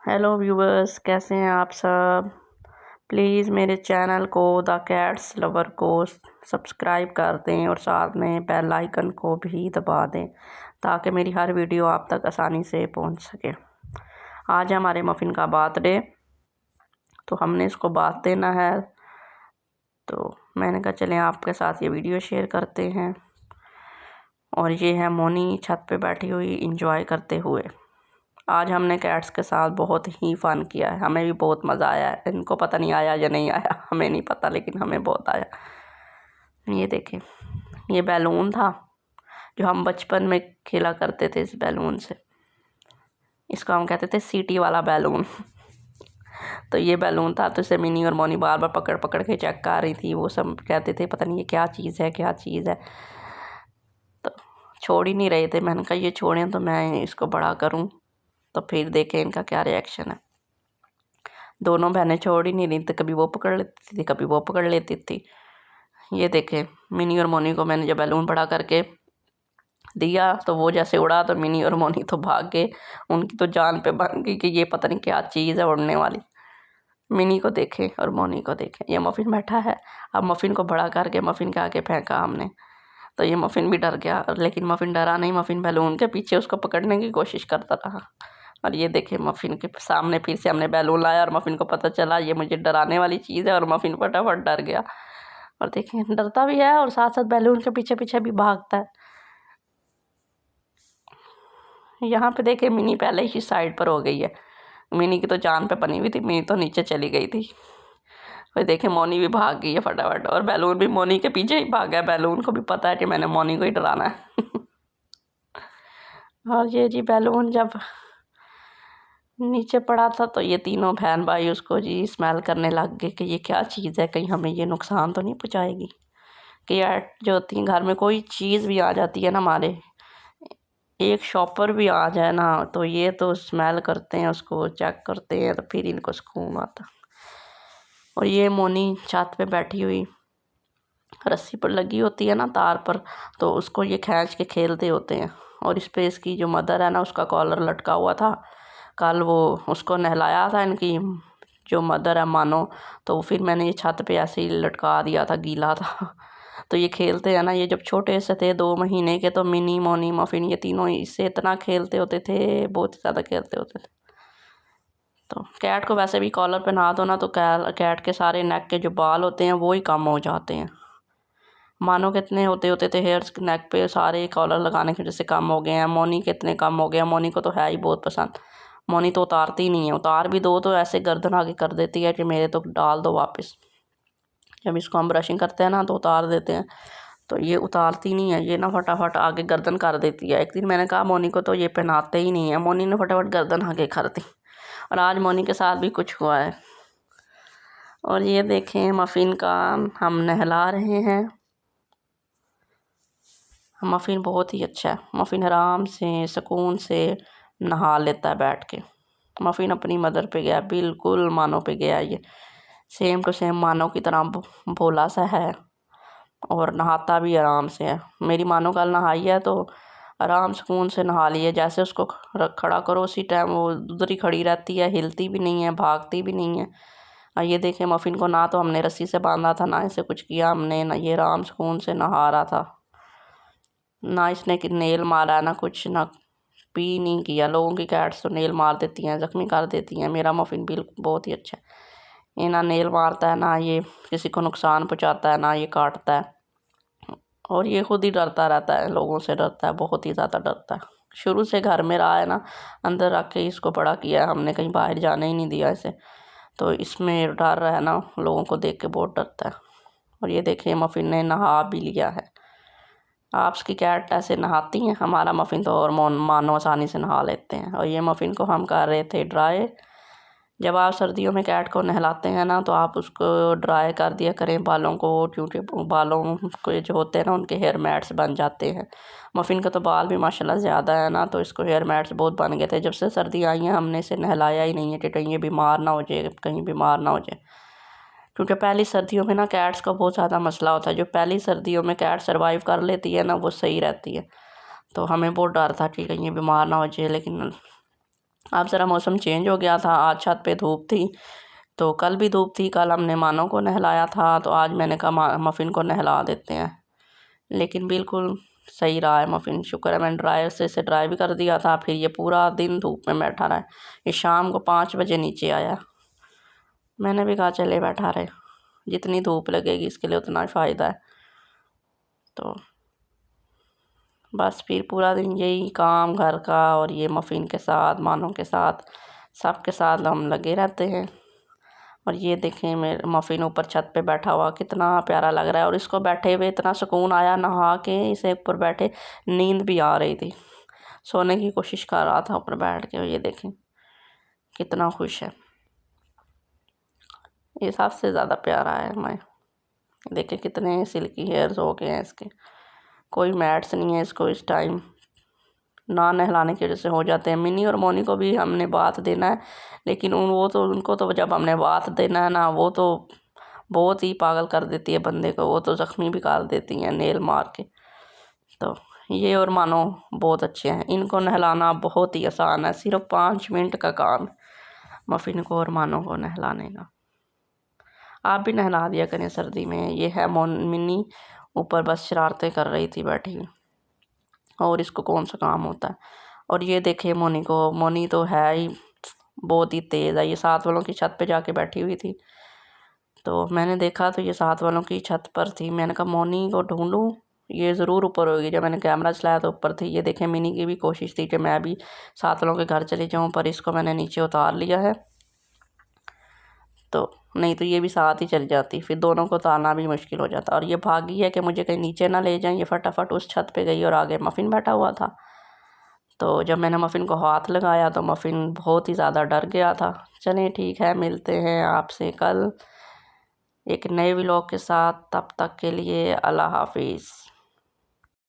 Hello viewers, कैसे हैं आप सब। प्लीज़ मेरे चैनल को द कैट्स लवर को सब्सक्राइब कर दें और साथ में बेल आइकन को भी दबा दें ताकि मेरी हर वीडियो आप तक आसानी से पहुंच सके। आज हमारे मफ़िन का बर्थडे, तो हमने इसको बात देना है, तो मैंने कहा चलें आपके साथ ये वीडियो शेयर करते हैं। और ये है मोनी छत पे बैठी हुई इंजॉय करते हुए। आज हमने कैट्स के साथ बहुत ही फ़न किया है, हमें भी बहुत मज़ा आया है। इनको पता नहीं आया या नहीं आया, हमें नहीं पता, लेकिन हमें बहुत आया। ये देखें, ये बैलून था जो हम बचपन में खेला करते थे। इस बैलून से, इसको हम कहते थे सीटी वाला बैलून। तो ये बैलून था, तो इसे मिनी और मोनी बार बार पकड़ पकड़ के चेक कर रही थी। वो सब कहते थे पता नहीं ये क्या चीज़ है, क्या चीज़ है, तो छोड़ ही नहीं रहे थे। मैंने कहा ये छोड़ें तो मैं इसको बड़ा करूँ, तो फिर देखें इनका क्या रिएक्शन है। दोनों बहनें छोड़ ही नहीं रही थी, कभी वो पकड़ लेती थी, कभी वो पकड़ लेती थी। ये देखें, मिनी और मोनी को मैंने जब बैलून बड़ा करके दिया तो वो जैसे उड़ा, तो मिनी और मोनी तो भाग गए। उनकी तो जान पे बन गई कि ये पता नहीं क्या चीज़ है उड़ने वाली। मिनी को देखें और मोनी को देखें, ये मफ़िन बैठा है। अब मफ़िन को बड़ा करके मफ़िन के आगे फेंका हमने, तो ये मफ़िन भी डर गया, लेकिन मफ़िन डरा नहीं। मफ़िन बैलून के पीछे उसको पकड़ने की कोशिश करता रहा। और ये देखें, मफ़िन के सामने फिर से हमने बैलून लाया और मफ़िन को पता चला ये मुझे डराने वाली चीज़ है, और मफ़िन फटाफट डर गया। और देखें, डरता भी है और साथ साथ बैलून के पीछे पीछे भी भागता है। यहाँ पे देखें, मिनी पहले ही साइड पर हो गई है। मिनी की तो जान पे बनी हुई थी, मिनी तो नीचे चली गई थी। फिर देखें, मोनी भी भाग गई है फटाफट, और बैलून भी मोनी के पीछे ही भाग गया। बैलून को भी पता है कि मैंने मोनी को ही डराना है। और ये जी बैलून जब नीचे पड़ा था, तो ये तीनों बहन भाई उसको जी स्मेल करने लग गए कि ये क्या चीज़ है, कहीं हमें ये नुकसान तो नहीं पहुँचाएगी। कि यार जो होती है घर में, कोई चीज़ भी आ जाती है ना, हमारे एक शॉपर भी आ जाए ना, तो ये तो स्मेल करते हैं, उसको चेक करते हैं, तो फिर इनको सुकून आता। और ये मोनी छत पे बैठी हुई रस्सी पर लगी होती है ना, तार पर, तो उसको ये खींच के खेलते होते हैं। और इस पे इसकी जो मदर है ना, उसका कॉलर लटका हुआ था। कल वो उसको नहलाया था इनकी जो मदर है मानो, तो फिर मैंने ये छत पे ऐसे ही लटका दिया था, गीला था। तो ये खेलते हैं ना, ये जब छोटे से थे 2 महीने के, तो मिनी मोनी मफ़िन ये तीनों इससे इतना खेलते होते थे, बहुत ज़्यादा खेलते होते थे। तो कैट को वैसे भी कॉलर पे नहा दो ना, तो कैट के सारे नेक के जो बाल होते हैं वो ही कम हो जाते हैं। मानो कितने होते होते थे हेयर्स नेक पे, सारे कॉलर लगाने की वजह से कम हो गए हैं। मोनी कितने कम हो गए। मोनी को तो है ही बहुत पसंद। मोनी तो उतारती नहीं है, उतार भी दो तो ऐसे गर्दन आगे कर देती है कि मेरे तो डाल दो वापस। जब इसको हम ब्रशिंग करते हैं ना, तो उतार देते हैं, तो ये उतारती नहीं है। ये ना फटाफट आगे गर्दन कर देती है। एक दिन मैंने कहा मोनी को तो ये पहनाते ही नहीं है, मोनी ने फटाफट गर्दन आगे कर दी। और आज मोनी के साथ भी कुछ हुआ है। और ये देखें, मफ़िन का हम नहला रहे हैं। मफ़िन बहुत ही अच्छा है। मफ़िन आराम से सुकून से नहा लेता है बैठ के। मफ़िन अपनी मदर पे गया, बिल्कुल मानो पे गया। ये सेम टू सेम मानो की तरह भोला सा है, और नहाता भी आराम से है। मेरी मानो कल नहाई है तो आराम सुकून से नहा ली है। जैसे उसको खड़ा करो उसी टाइम वो उधर ही खड़ी रहती है, हिलती भी नहीं है, भागती भी नहीं है। और ये देखें, मफ़िन को ना तो हमने रस्सी से बांधा था, ना इसे कुछ किया हमने, ना ये आराम सुकून से नहा रहा था। ना इसने नेल मारा, ना कुछ, ना पी नहीं किया। लोगों की कैट्स तो नेल मार देती हैं, ज़ख्मी कर देती हैं। मेरा मफ़िन बिल्कुल बहुत ही अच्छा है। ये ना नेल मारता है, ना ये किसी को नुकसान पहुंचाता है, ना ये काटता है। और ये खुद ही डरता रहता है, लोगों से डरता है, बहुत ही ज़्यादा डरता है। शुरू से घर में रहा है ना, अंदर रख के इसको बड़ा किया है हमने, कहीं बाहर जाने ही नहीं दिया इसे। तो इसमें डर है ना, लोगों को देख के बहुत डरता है। और ये देखिए, मफ़िन ने नहा भी लिया है। आपकी कैट ऐसे नहाती हैं, हमारा मफ़िन तो और मानो आसानी से नहा लेते हैं। और ये मफ़िन को हम कर रहे थे ड्राई। जब आप सर्दियों में कैट को नहलाते हैं ना, तो आप उसको ड्राई कर दिया करें बालों को, क्योंकि बालों को जो होते हैं ना, उनके हेयर मैट्स बन जाते हैं। मफ़िन का तो बाल भी माशाल्लाह ज़्यादा है ना, तो इसको हेयर मैट्स बहुत बन गए थे। जब से सर्दी आई हैं हमने इसे नहलाया ही नहीं है कि कहीं ये बीमार ना हो जाए, कहीं बीमार ना हो जाए। क्योंकि पहली सर्दियों में ना कैट्स का बहुत ज़्यादा मसला होता है। जो पहली सर्दियों में कैट सर्वाइव कर लेती है ना, वो सही रहती है। तो हमें बहुत डर था कि कहीं ये बीमार ना हो जाए, लेकिन अब ज़रा मौसम चेंज हो गया था, आज छत पे धूप थी, तो कल भी धूप थी, कल हमने मानो को नहलाया था, तो आज मैंने कहा मफ़िन को नहला देते हैं। लेकिन बिल्कुल सही रहा है मफ़िन, शुक्र है मैंने ड्रायर से इसे ड्राई भी कर दिया था। फिर ये पूरा दिन धूप में बैठा रहा है, ये शाम को 5 बजे नीचे आया। मैंने भी कहा चले बैठा रहे, जितनी धूप लगेगी इसके लिए उतना ही फ़ायदा है। तो बस फिर पूरा दिन यही काम घर का और ये मफ़िन के साथ, मानो के साथ, सब के साथ हम लगे रहते हैं। और ये देखें मेरे मफ़िन ऊपर छत पे बैठा हुआ, कितना प्यारा लग रहा है। और इसको बैठे हुए इतना सुकून आया, नहा के इसे ऊपर बैठे नींद भी आ रही थी, सोने की कोशिश कर रहा था ऊपर बैठ के। ये देखें कितना खुश है, ये सबसे ज़्यादा प्यारा है। मैं देखें कितने सिल्की हेयर्स हो गए हैं इसके, कोई मैट्स नहीं है इसको इस टाइम, ना नहलाने की वजह से हो जाते हैं। मिनी और मोनी को भी हमने बात देना है, लेकिन उनको तो जब हमने बात देना है ना, वो तो बहुत ही पागल कर देती है बंदे को, वो तो ज़ख्मी भी कर देती हैं नेल मार के। तो ये और मानो बहुत अच्छे हैं, इनको नहलाना बहुत ही आसान है, सिर्फ 5 मिनट का काम मफ़िन को और मानो को नहलाने का। आप भी नहला दिया करें सर्दी में। ये है मिनी, ऊपर बस शरारतें कर रही थी बैठी हुई, और इसको कौन सा काम होता है। और ये देखे मोनी को, मोनी तो है ही बहुत ही तेज़ है, ये साथ वालों की छत पे जाके बैठी हुई थी। तो मैंने देखा तो ये साथ वालों की छत पर थी, मैंने कहा मोनी को ढूंढूं, ये ज़रूर ऊपर होगी। जब मैंने कैमरा चलाया तो ऊपर थी। ये देखें मिनी की भी कोशिश थी कि मैं भी साथ वालों के घर चली जाऊं, पर इसको मैंने नीचे उतार लिया है, तो नहीं तो ये भी साथ ही चल जाती, फिर दोनों को उतारना भी मुश्किल हो जाता। और ये भागी है कि मुझे कहीं नीचे ना ले जाएं, ये फटाफट उस छत पे गई और आगे मफ़िन बैठा हुआ था। तो जब मैंने मफ़िन को हाथ लगाया तो मफ़िन बहुत ही ज़्यादा डर गया था। चलें ठीक है, मिलते हैं आपसे कल एक नए व्लॉग के साथ, तब तक के लिए अल्लाह हाफिज़।